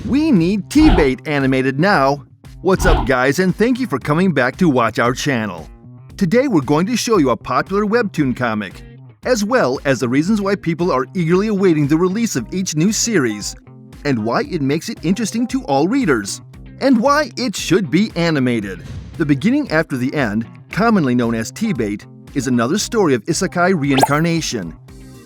We need TBATE animated now! What's up guys, and thank you for coming back to watch our channel. Today we're going to show you a popular Webtoon comic, as well as the reasons why people are eagerly awaiting the release of each new series, and why it makes it interesting to all readers, and why it should be animated. The Beginning After the End, commonly known as TBATE, is another story of isekai reincarnation.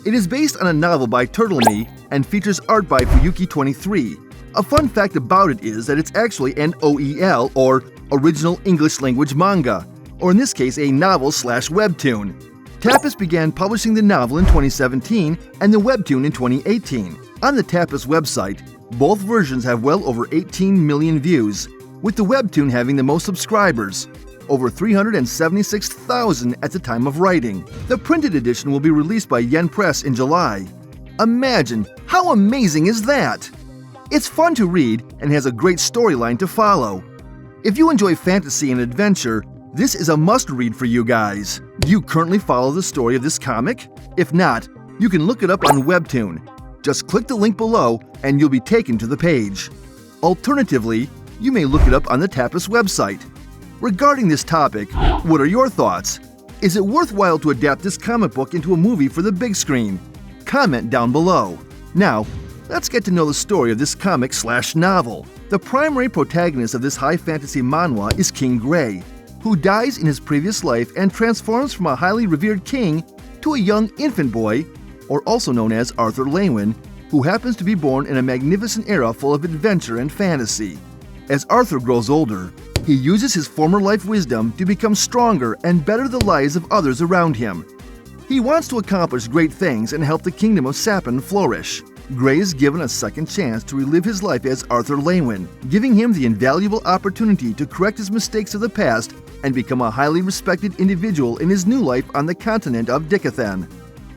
It is based on a novel by Turtle-Me and features art by Fuyuki23. A fun fact about it is that it's actually an OEL, or Original English Language Manga, or in this case a novel/webtoon. Tapas began publishing the novel in 2017 and the webtoon in 2018. On the Tapas website, both versions have well over 18 million views, with the webtoon having the most subscribers, over 376,000 at the time of writing. The printed edition will be released by Yen Press in July. Imagine, how amazing is that? It's fun to read and has a great storyline to follow. If you enjoy fantasy and adventure, this is a must-read for you guys. Do you currently follow the story of this comic? If not, you can look it up on Webtoon. Just click the link below and you'll be taken to the page. Alternatively, you may look it up on the Tapas website. Regarding this topic, what are your thoughts? Is it worthwhile to adapt this comic book into a movie for the big screen? Comment down below. Now, let's get to know the story of this comic/novel. The primary protagonist of this high fantasy manhwa is King Gray, who dies in his previous life and transforms from a highly revered king to a young infant boy, or also known as Arthur Lewin, who happens to be born in a magnificent era full of adventure and fantasy. As Arthur grows older, he uses his former life wisdom to become stronger and better the lives of others around him. He wants to accomplish great things and help the kingdom of Sapin flourish. Gray is given a second chance to relive his life as Arthur Lewin, giving him the invaluable opportunity to correct his mistakes of the past and become a highly respected individual in his new life on the continent of Dikathen.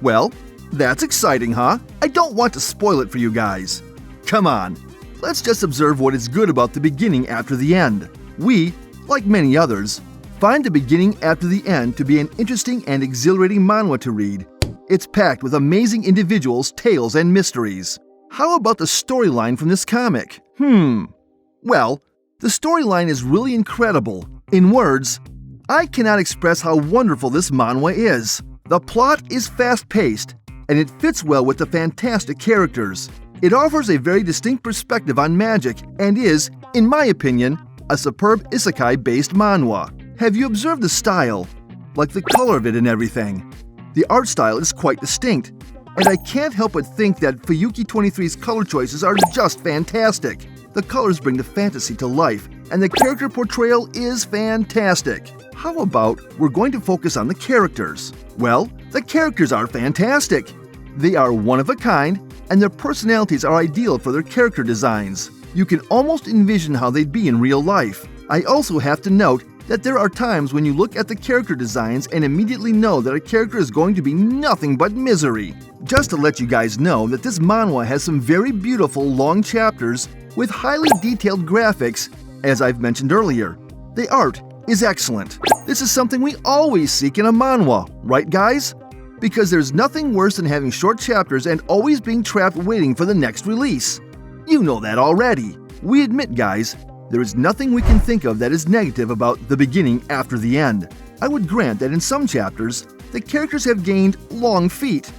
Well, that's exciting, huh? I don't want to spoil it for you guys. Come on, let's just observe what is good about The Beginning After the End. We, like many others, find The Beginning After the End to be an interesting and exhilarating manhwa to read. It's packed with amazing individuals, tales, and mysteries. How about the storyline from this comic? Well, the storyline is really incredible. In words, I cannot express how wonderful this manhwa is. The plot is fast-paced, and it fits well with the fantastic characters. It offers a very distinct perspective on magic and is, in my opinion, a superb isekai-based manhwa. Have you observed the style? Like the color of it and everything. The art style is quite distinct, and I can't help but think that Fuyuki23's color choices are just fantastic. The colors bring the fantasy to life, and the character portrayal is fantastic. How about we're going to focus on the characters? Well, the characters are fantastic. They are one of a kind, and their personalities are ideal for their character designs. You can almost envision how they'd be in real life. I also have to note that there are times when you look at the character designs and immediately know that a character is going to be nothing but misery. Just to let you guys know that this manhwa has some very beautiful long chapters with highly detailed graphics, as I've mentioned earlier. The art is excellent. This is something we always seek in a manhwa, right guys? Because there's nothing worse than having short chapters and always being trapped waiting for the next release. You know that already. We admit, guys, there is nothing we can think of that is negative about The Beginning After the End. I would grant that in some chapters, the characters have gained long feet.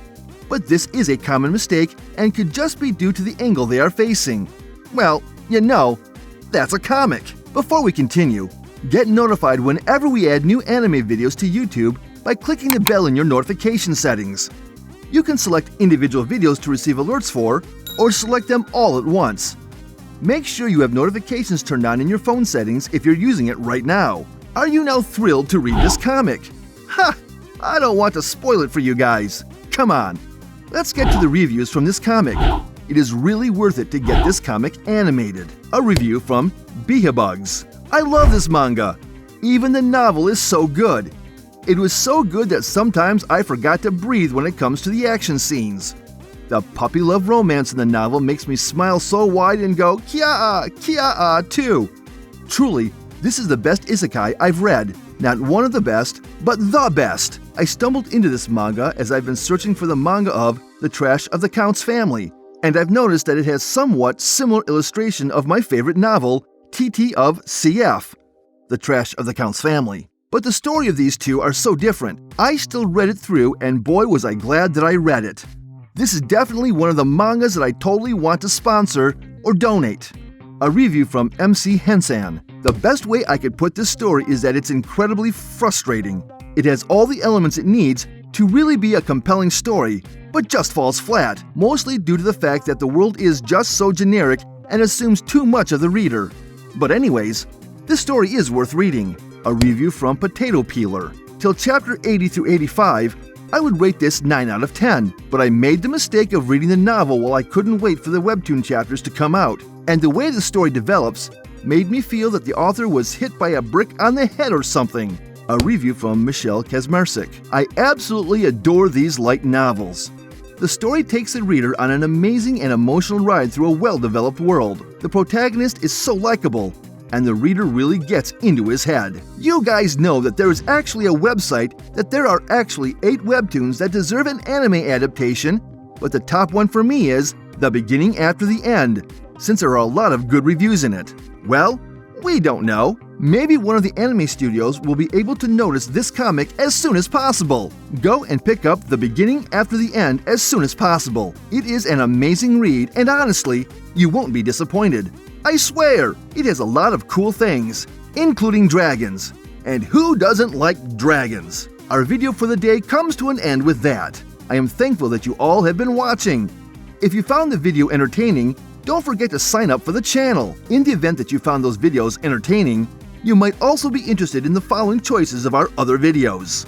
But this is a common mistake and could just be due to the angle they are facing. Well, you know, that's a comic. Before we continue, get notified whenever we add new anime videos to YouTube by clicking the bell in your notification settings. You can select individual videos to receive alerts for, or select them all at once. Make sure you have notifications turned on in your phone settings if you're using it right now. Are you now thrilled to read this comic? Ha! I don't want to spoil it for you guys. Come on, let's get to the reviews from this comic. It is really worth it to get this comic animated. A review from Behabugs. I love this manga. Even the novel is so good. It was so good that sometimes I forgot to breathe when it comes to the action scenes. The puppy love romance in the novel makes me smile so wide and go kia-ah, kia-ah too. Truly, this is the best isekai I've read. Not one of the best, but the best. I stumbled into this manga as I've been searching for the manga of The Trash of the Count's Family, and I've noticed that it has somewhat similar illustration of my favorite novel, TT of CF, The Trash of the Count's Family. But the story of these two are so different. I still read it through, and boy was I glad that I read it. This is definitely one of the mangas that I totally want to sponsor or donate. A review from MC Hensan. The best way I could put this story is that it's incredibly frustrating. It has all the elements it needs to really be a compelling story, but just falls flat, mostly due to the fact that the world is just so generic and assumes too much of the reader. But anyways, this story is worth reading. A review from Potato Peeler. Till chapter 80 through 85, I would rate this 9 out of 10, but I made the mistake of reading the novel while I couldn't wait for the Webtoon chapters to come out, and the way the story develops made me feel that the author was hit by a brick on the head or something. A review from Michelle Kazmarczyk. I absolutely adore these light novels. The story takes the reader on an amazing and emotional ride through a well-developed world. The protagonist is so likable, and the reader really gets into his head. You guys know that there is actually a website that there are actually 8 webtoons that deserve an anime adaptation, but the top one for me is The Beginning After the End, since there are a lot of good reviews in it. Well, we don't know. Maybe one of the anime studios will be able to notice this comic as soon as possible. Go and pick up The Beginning After the End as soon as possible. It is an amazing read, and honestly, you won't be disappointed. I swear, it has a lot of cool things, including dragons. And who doesn't like dragons? Our video for the day comes to an end with that. I am thankful that you all have been watching. If you found the video entertaining, don't forget to sign up for the channel. In the event that you found those videos entertaining, you might also be interested in the following choices of our other videos.